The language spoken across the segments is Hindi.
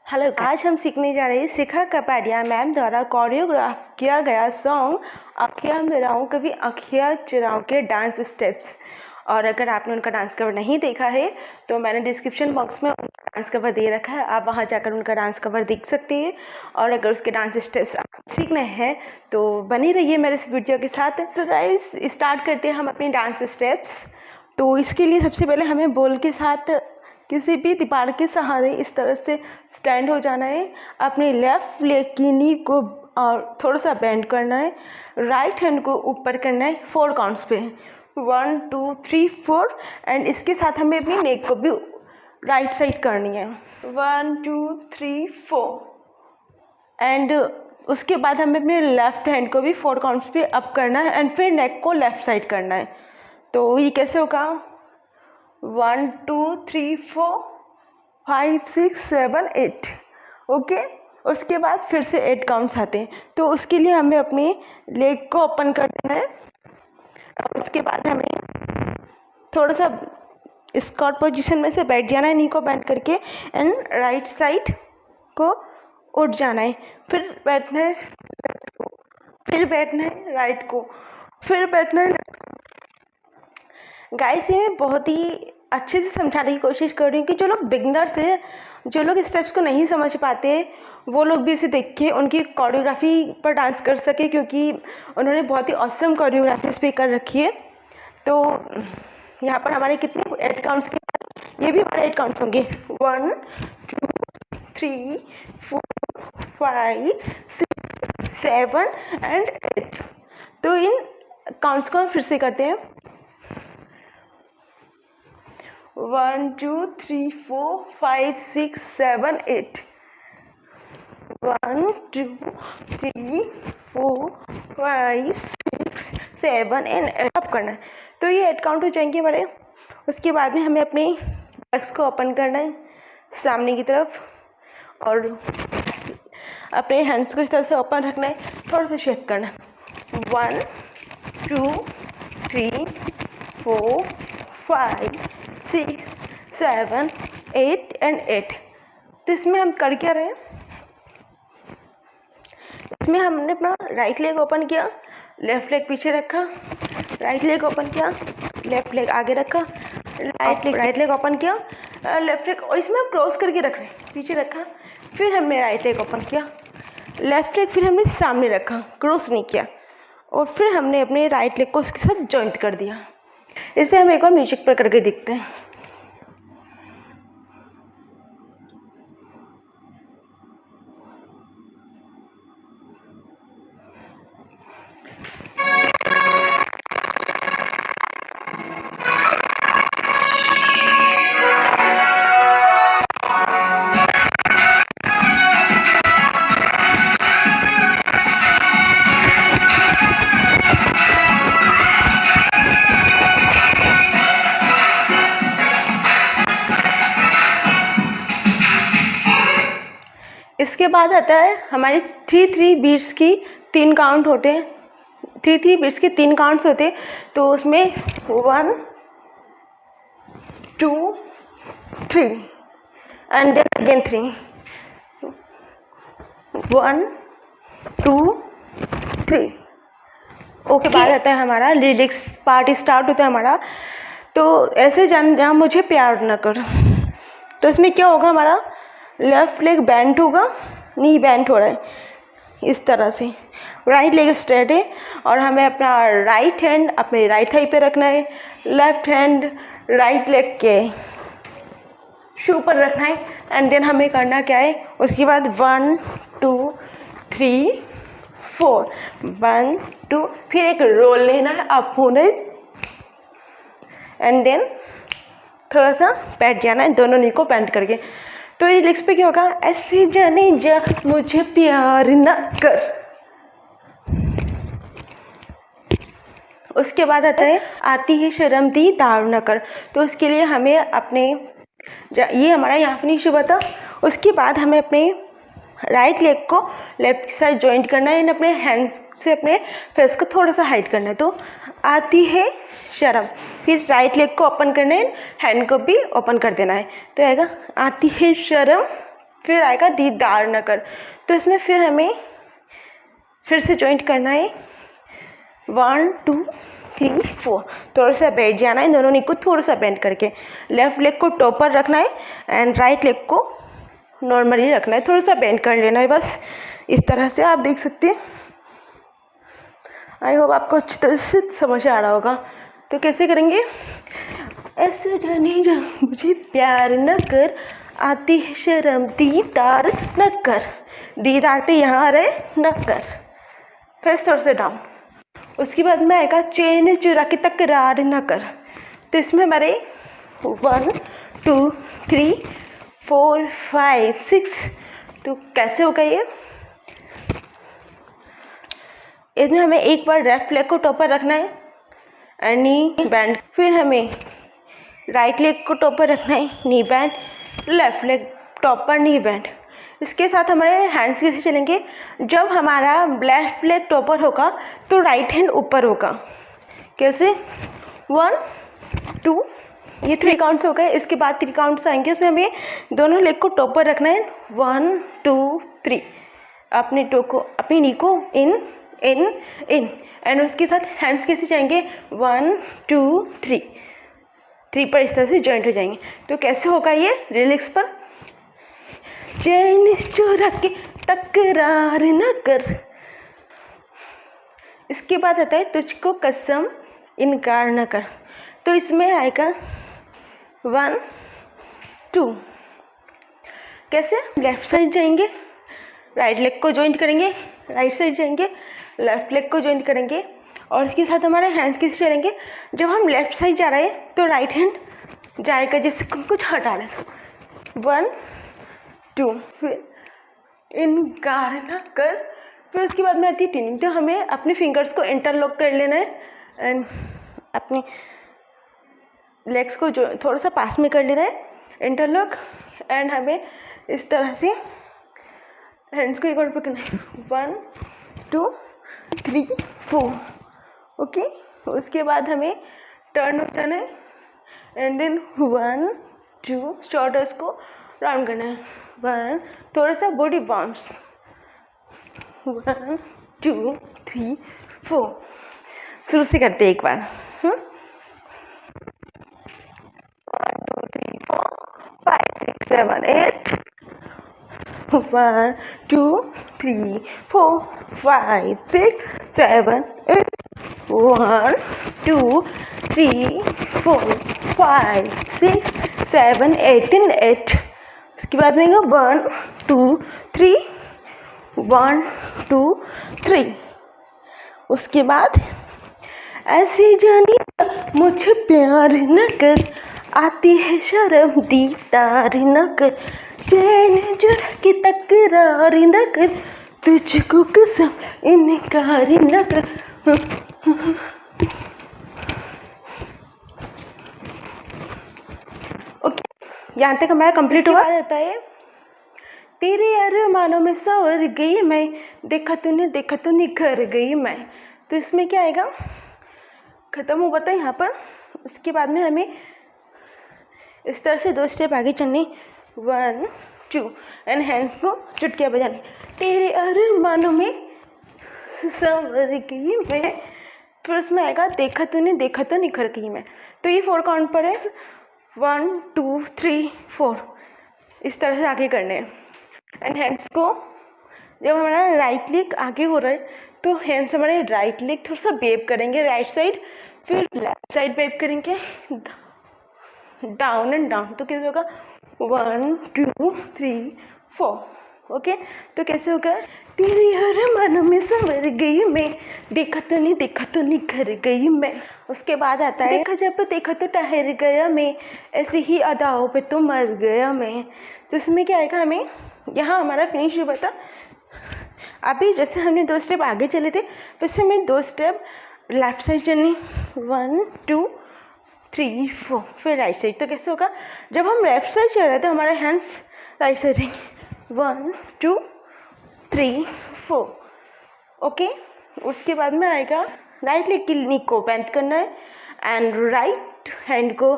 हेलो, आज हम सीखने जा रहे हैं शिखा कपाडिया मैम द्वारा कोरियोग्राफ किया गया सॉन्ग अखियाँ मिलाऊं कभी अखियाँ चुराऊं के डांस स्टेप्स। और अगर आपने उनका डांस कवर नहीं देखा है तो मैंने डिस्क्रिप्शन बॉक्स में उनका डांस कवर दे रखा है, आप वहां जाकर उनका डांस कवर देख सकते हैं। और अगर उसके डांस स्टेप्स सीखने हैं तो बने रहिए मेरे इस वीडियो के साथ। तो गाइस, स्टार्ट करते हैं हम अपनी डांस स्टेप्स। तो इसके लिए सबसे पहले हमें बॉल के साथ किसी भी दीवार के सहारे इस तरह से स्टैंड हो जाना है। अपनी लेफ्ट लेग की नी को और थोड़ा सा बेंड करना है। राइट हैंड को ऊपर करना है 4 काउंट्स पे, 1 2 3 4। एंड इसके साथ हमें अपनी नेक को भी राइट साइड करनी है, 1 2 3 4। एंड उसके बाद हमें अपने लेफ्ट हैंड को भी 4 काउंट्स पे अप करना है एंड फिर नेक को लेफ्ट साइड करना है। तो ये कैसे होगा, 1 2 3 4 5 6 7 8। ओके, उसके बाद फिर से 8 काउंट्स आते हैं। तो उसके लिए हमें अपनी लेग को ओपन कर देना है। और उसके बाद हमें थोड़ा सा स्क्वाट पोजीशन में से बैठ जाना है, नी को बेंड करके, एंड राइट साइड को उठ जाना है। फिर बैठना है लेफ्ट को, फिर बैठना है राइट को, फिर बैठना है लेफ्ट को। गाइस, ये मैं बहुत ही अच्छे से समझाने की कोशिश कर रही हूँ कि जो लोग बिगनर्स हैं, जो लोग स्टेप्स को नहीं समझ पाते, वो लोग भी इसे देख के उनकी कोरियोग्राफी पर डांस कर सके, क्योंकि उन्होंने बहुत ही ऑसम कोरियोग्राफीज पे कर रखी है। तो यहाँ पर हमारे कितने 8 काउंट्स के बाद ये भी हमारे 8 काउंट्स होंगे, 1 2 3 4 5 6 7 एंड 8। तो इन काउंट्स को हम फिर से करते हैं, 1 2 3 4 5 6 7 8, 1 2 3 4 5 6 7 एंड 8 अप करना है। तो ये 8 काउंट हो जाएंगे हमारे। उसके बाद में हमें अपने लेग्स को ओपन करना है सामने की तरफ, और अपने हैंड्स को इस तरह से ओपन रखना है, थोड़ा सा शेक करना है, 1 2 3 4 5 6 7 8 एंड 8। तो इसमें हम कर क्या रहे हैं, इसमें हमने अपना राइट लेग ओपन किया, लेफ्ट लेग पीछे रखा, राइट लेग ओपन किया, लेफ्ट लेग आगे रखा, राइट लेग ओपन किया, लेफ्ट लेग, और इसमें हम क्रॉस करके रख रहे हैं, पीछे रखा, फिर हमने राइट लेग ओपन किया, लेफ्ट लेग फिर हमने सामने रखा, क्रॉस नहीं किया, और फिर हमने अपने राइट लेग को उसके साथ जॉइंट कर दिया। इसलिए हम एक और म्यूजिक पर करके देखते हैं। इसके बाद आता है हमारी 3-3 बीट्स की 3 काउंट होते हैं, 3-3 बीट्स के 3 काउंट्स होते हैं। तो उसमें 1 2 3 एंड देन अगेन 3, 1 2 3। ओके, बाद आता है हमारा लिरिक्स पार्ट स्टार्ट होता है हमारा। तो ऐसे जान जहाँ मुझे प्यार न कर। तो इसमें क्या होगा, हमारा लेफ्ट लेग बेंट होगा, नी बेंट हो रहा है इस तरह से, राइट लेग स्ट्रेट है, और हमें अपना राइट हैंड अपने राइट थाई पे रखना है, लेफ्ट हैंड राइट लेग के शू पर रखना है, एंड देन हमें करना क्या है, उसके बाद 1 2 3 4, 1 2, फिर एक रोल लेना है अप होने, एंड देन थोड़ा सा बैठ जाना है दोनों नी को बेंड करके। तो ये लिरिक्स पे क्या होगा, ऐसे जाने जा मुझे प्यार न कर। उसके बाद आता है आती है शर्म दी दार न कर। तो उसके लिए हमें अपने ये हमारा यहाँ फिनिश हुआ था। उसके बाद हमें अपने राइट लेग को लेफ्ट के साथ जॉइंट करना है, अपने हैंड्स से अपने फेस को थोड़ा सा हाइड करना है। तो आती है शर्म, फिर राइट लेग को ओपन करना है, हैंड को भी ओपन कर देना है। तो आएगा आती है शर्म फिर आएगा दीदार नगर। तो इसमें फिर हमें फिर से जॉइंट करना है 1 2 3 4। थोड़ा सा बैठ जाना है, दोनों नी को थोड़ा सा बेंड करके। लेफ्ट लेग को टॉप पर रखना है एंड राइट लेग को नॉर्मली रखना है, थोड़ा सा बेंड कर लेना है बस इस तरह से। आप देख सकते हैं, आई होप आपको अच्छी तरह से समझ आ रहा होगा। तो कैसे करेंगे? ऐसे जाने जा मुझे प्यार न कर, आती है शर्म दीदार न कर। दीदार पे यहाँ आ रहे न कर, फिर थोड़ा से डाउन। उसके बाद में आएगा चैन चुरा के तकरार न कर। तो इसमें हमारे 1 2 3 4 5 6। तो कैसे होगा ये? इसमें हमें एक बार लेफ्ट लेग को टॉप पर रखना है एंड नी बैंड। फिर हमें राइट लेग को टॉप पर रखना है, नी बैंड, लेफ्ट लेग टॉप पर, नी बैंड। इसके साथ हमारे हैंड्स कैसे चलेंगे? जब हमारा लेफ्ट लेग टॉप पर होगा तो राइट हैंड ऊपर होगा। कैसे? 1 2, ये 3 काउंट्स हो गए। इसके बाद 3 काउंट्स आएंगे, उसमें हमें दोनों लेग को टॉप पर रखना है 1 2 3। अपने टो को, अपनी नी को इन इन इन एंड उसके साथ हैंड्स कैसे जाएंगे? 1 2 3 3 पर इस तरह से जॉइंट हो जाएंगे। तो कैसे होगा ये? रिलैक्स पर चैन चुरा के तकरार न कर। इसके बाद आता है तुझको कसम इनकार न कर। तो इसमें आएगा 1 2। कैसे? लेफ्ट साइड जाएंगे, राइट लेग को जॉइंट करेंगे, राइट साइड जाएंगे, लेफ्ट लेग को जॉइंट करेंगे और इसके साथ हमारे हैंड्स कैसे चलेंगे? जब हम लेफ्ट साइड जा रहे हैं तो राइट हैंड जाएगा जैसे कुछ हटा रहे। 1 2, फिर इनकार न कर। फिर उसके बाद में आती है ट्यूनिंग। तो हमें अपने फिंगर्स को इंटरलॉक कर लेना है एंड अपनी लेग्स को जो थोड़ा सा पास में कर लेना है इंटरलॉक एंड हमें इस तरह से हैंड्स को एक और पकड़ना है 1 2 3 4। ओके, उसके बाद हमें टर्न हो जाना है एंड देन 1 2 शोल्डर्स को राउंड करना है 1, थोड़ा सा बॉडी बाउंस 1 2 3 4। शुरू से करते हैं एक बार। 1 2 3 4 5 6 7 8। 1 2 3 4 5 6 7 8। 1 2 3 4 5 6 7 8 and 8। उसके बाद में 1 2 3 1 2 3। उसके बाद ऐसे जानी मुझे प्यार न कर, आती है शर्म दीदार न कर, चैन जुड़ा के तकरार न कर, तुझको कसम इनकार न कर। ओके, यहाँ तक हमारा कंप्लीट हुआ जाता है। तेरे अरमानों में सवर गई मैं, देखा तो निखर गई मैं। तो इसमें क्या आएगा? खत्म हुआ था यहाँ पर। उसके बाद में हमें इस तरह से 2 स्टेप आगे चलने 1 2 एंड हैंड्स को चुटकियाँ बजानी। तेरे अरमानों में सवर गई मैं। फिर उसमें आएगा देखा तो निखर गई मैं। तो ये 4 काउंट पर है 1 2 3 4। इस तरह से आगे करने हैं एंड हैंड्स को जब हमारा राइट लेग आगे हो रहा है तो हैंड्स हमारे राइट लेग थोड़ा सा वेव करेंगे राइट साइड, फिर लेफ्ट साइड वेव करेंगे डाउन एंड डाउन। तो कैसे होगा? 1 2 3 4। ओके, तो कैसे होगा? तेरे हर मन में संवर गई मैं, देखा तो निखर गई मैं। उसके बाद आता है देखा तो ठहर गया मैं, ऐसे ही अदाओं पे तो मर गया मैं। तो इसमें क्या आएगा? हमें यहाँ हमारा फिनिश हुआ था। अभी जैसे हमने 2 स्टेप आगे चले थे वैसे हमें 2 स्टेप लेफ्ट साइड चलनी 1 2 3 4, फिर राइट साइड। तो कैसे होगा? जब हम लेफ्ट साइड चल रहे थे हमारे हैंड्स राइट साइड रहेंगे 1 2 3 4। ओके, उसके बाद में आएगा राइट लेग की नी को बेंड करना है एंड राइट हैंड को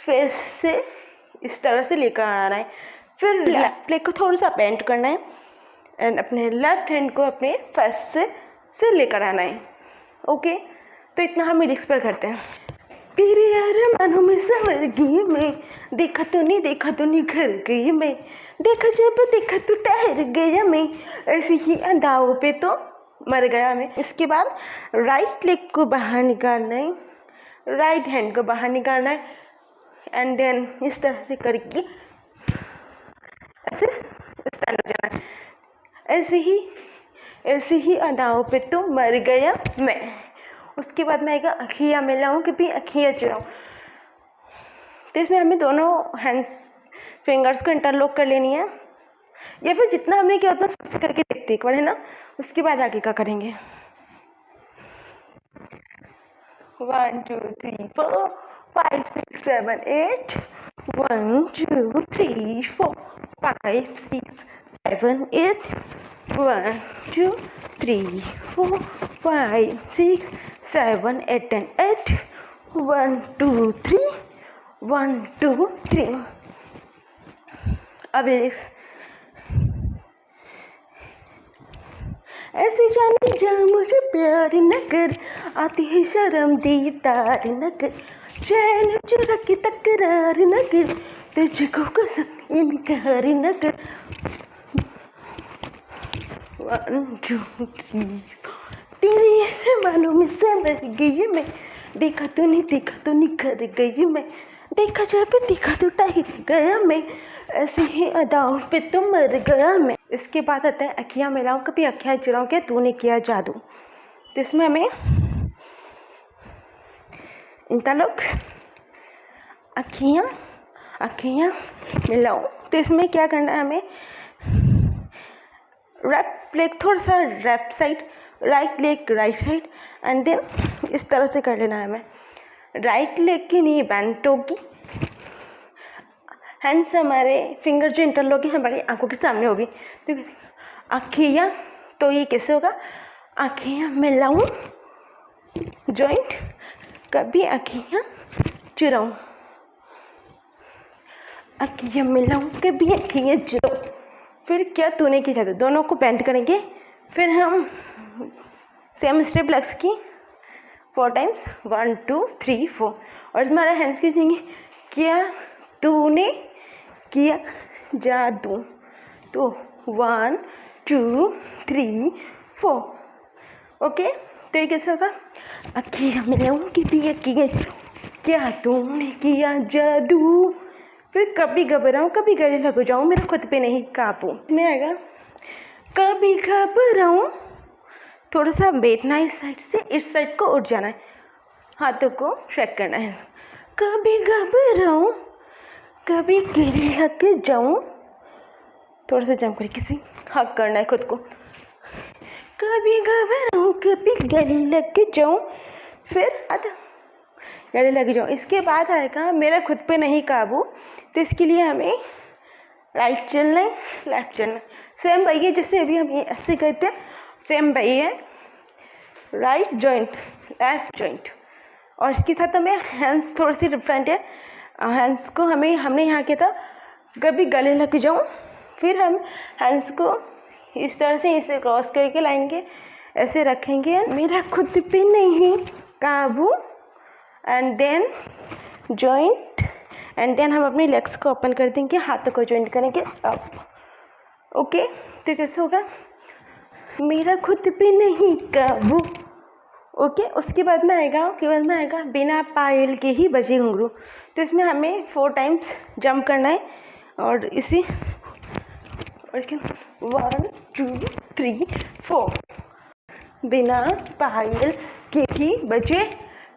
फेस से इस तरह से लेकर आना है। फिर लेफ्ट लेग को थोड़ा सा बेंड करना है एंड अपने लेफ्ट हैंड को अपने फर्स्ट से लेकर आना है। ओके, तो इतना हम लिरिक्स पर करते हैं। तेरे यार मानो में संवर गई मैं, देखा तो नहीं घर गई मैं, देखा जब देखा तो ठहर गया मैं, ऐसी ही अदाओं पे तो मर गया मैं। इसके बाद राइट लेग को बाहर निकालना है, राइट हैंड को बाहर निकालना है एंड देन इस तरह से करके ऐसे स्टैंड हो जाना है। ऐसे ही अदाओं पे तो मर गया मैं। उसके बाद में आएगा अखियाँ मिलाऊं कि भी अखियाँ चुराऊं। तो इसमें हमें दोनों हैंड्स फिंगर्स को इंटरलॉक कर लेनी है, या फिर जितना हमने किया उतना सोच करके देखते एक बार, है ना। उसके बाद आगे का करेंगे। 1 2 3 4 5 6 7 8 1 2 3 4 5 6 7 8 1 2 3 4 5 6 7 8 and 8 1 2 3 1 2 3। अब ऐसे जाने जा मुझे प्यार न कर, आती है शर्म दीदार न कर, चैन चुरा के तकरार न कर, तुझको कसम इनकार न कर। 1 2 3 तेरे मानो में संवर गई मैं, देखा तो नहीं कर गई मैं, देखा जब देखा तो ठहर गया मैं, ऐसे ही अदाओं पे तो मर गया मैं। इसके बाद आता है अखियाँ मिलाऊं कभी अखियाँ चुराऊं के तूने किया जादू। तो इसमें हमें इंटरलॉक अखियाँ मिलाऊं। तो इसमें क्या करना है हमें, लेफ्ट लेग थोड़ा सा left side, right leg right side and then इस तरह से कर लेना है हमें। राइट लेग की नी बेंट होगी, हैंड्स हमारे फिंगर जो इंटरलॉक है हमारी आंखों के सामने होगी। तो अखियाँ, तो ये कैसे होगा, अखियाँ मिलाऊं जॉइंट कभी अखियाँ चुराऊं, अखियाँ मिलाऊं कभी अखियाँ चुराऊं। फिर क्या तूने की जादू, दोनों को बेंड करेंगे। फिर हम सेम स्टेप लेग्स की 4 टाइम्स 1 2 3 4 और हमारे हैंड्स की जाएंगे क्या तूने किया जादू। तो 1 2 3 4। ओके, तो ये कैसे होगा, अखियाँ मिलाऊं कि भी अखियाँ क्या तूने किया जादू। फिर कभी घबराऊं कभी गले लग जाऊं, मेरा खुद पे नहीं काबू में आएगा। कभी घबराऊं, थोड़ा सा बैठना है इस साइड से, इस साइड को उठ जाना है, हाथों को शेक करना है। कभी घबराऊं कभी गले लग जाऊं, थोड़ा सा जंप करके किसी हक करना है खुद को। कभी घबराऊं कभी गले लग जाऊं, फिर गले लग जाऊं। इसके बाद आएगा मेरा खुद पे नहीं काबू। तो इसके लिए हमें राइट चलना है लेफ्ट चलना है, सेम वही है जैसे अभी हम ये ऐसे करते हैं, सेम वही है, राइट जॉइंट लेफ्ट जॉइंट। और इसके साथ हमें हैंड्स थोड़ी सी डिफरेंट है, हैंड्स को हमने यहाँ किया था कभी गले लग जाऊं, फिर हम हैंड्स को इस तरह से इसे क्रॉस करके लाएंगे, ऐसे रखेंगे, मेरा खुद पे नहीं काबू and then joint and then हम अपनी लेग्स को ओपन कर देंगे, हाथों को जॉइंट करेंगे अप। ओके, तो कैसे होगा, मेरा खुद पे नहीं काबू। ओके, उसके बाद में आएगा बिना पायल के ही बजे घुंघरू। तो इसमें हमें 4 टाइम्स जंप करना है और इसी 1 2 3 4 बिना पायल के ही बजे।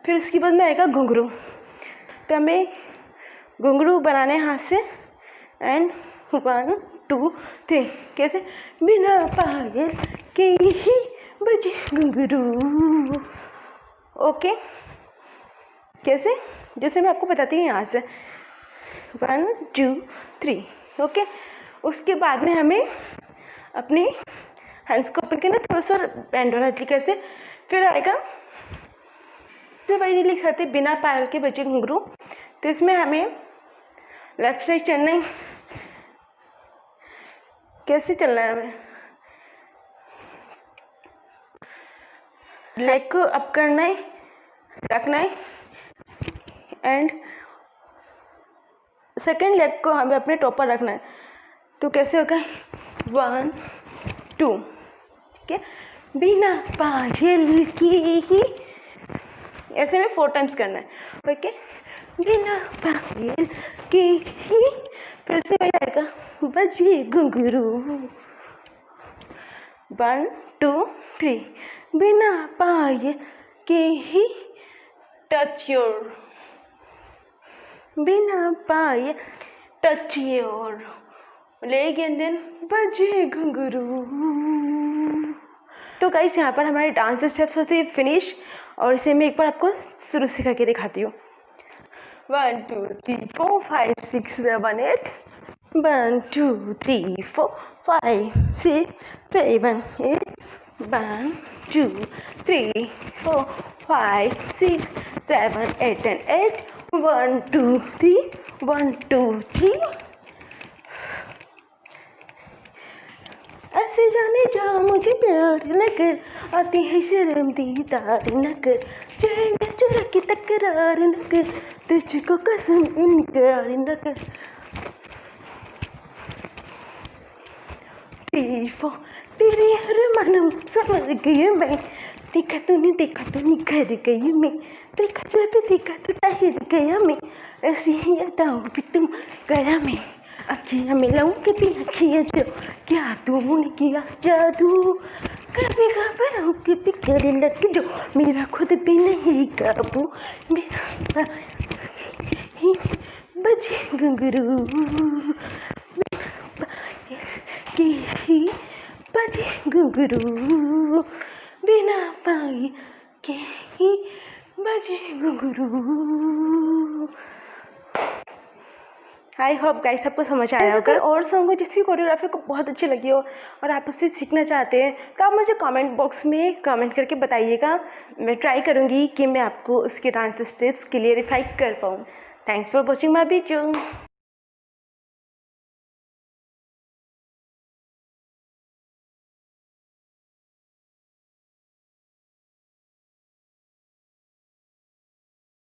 फिर उसके बाद में आएगा घुंघरू। तो हमें घुंघरू बनाने हाथ से एंड 1 2 3 कैसे, बिना पायल के ही बजे घुंघरू। ओके, कैसे, जैसे मैं आपको बताती हूँ यहाँ से 1 2 3। ओके, उसके बाद में हमें अपने हैंड्स को ओपन करना, थोड़ा सा बेंड होना तरीके से। फिर आएगा तो वही लिख सकते बिना पायल के बजे घुंघरू। तो इसमें हमें लेफ्ट साइड चलना है, कैसे चलना है हमें। लेग को अप करना है, रखना है एंड सेकेंड लेग को हमें अपने टॉप पर रखना है। तो कैसे होगा 1 2, ठीक है। बिना पायल के ही, ऐसे में 4 टाइम्स करना है, ओके। बिना पायल के ही, फिर से हो जाएगा बजे घुंघरू। 1 2 3, बिना पायल के ही टच योर, बिना पायल touch your leg and then बजे घुंघरू। तो गाइस यहाँ पर हमारे डांस स्टेप्स होते हैं फिनिश, और इसे मैं एक बार आपको शुरू से करके दिखाती हूँ। 1 2 3 4 5 6 7 8, 1 2 3 4 5 6 7 8, 1 2 3 4 5 6 7 8 and 8, 1 2 3 1 2 3। ऐसे जाने जा मुझे प्यार न कर, आती है शर्म दीदार न कर, चेहरे चुरा की तकरार न कर, तुझको कसम इनकार न कर। 3 4, तेरे हर मन समझ गई मैं, देखा तूने घर गई मैं, देखा जब देखा तो ठहर गया मैं, ऐसी ही अदाओं पे तुम गया मैं, अखियाँ मिलाऊं कभी अखियाँ जो, क्या तूने किया जादू, कभी घबराऊं कभी करे लग जो, मेरा खुद भी नहीं काबू, मेरा ही बजे घुंघरू के ही बजे घुंघरू, बिना पाई के ही बजे घुंघरू। आई होप गाइस आपको समझ आया होगा। और सॉन्ग हो जिसकी कोरियोग्राफी को बहुत अच्छी लगी हो और आप उससे सीखना चाहते हैं तो आप मुझे कमेंट बॉक्स में कमेंट करके बताइएगा। मैं ट्राई करूँगी कि मैं आपको उसके डांस स्टेप्स क्लियरिफाई कर पाऊँ। Thanks for watching my video.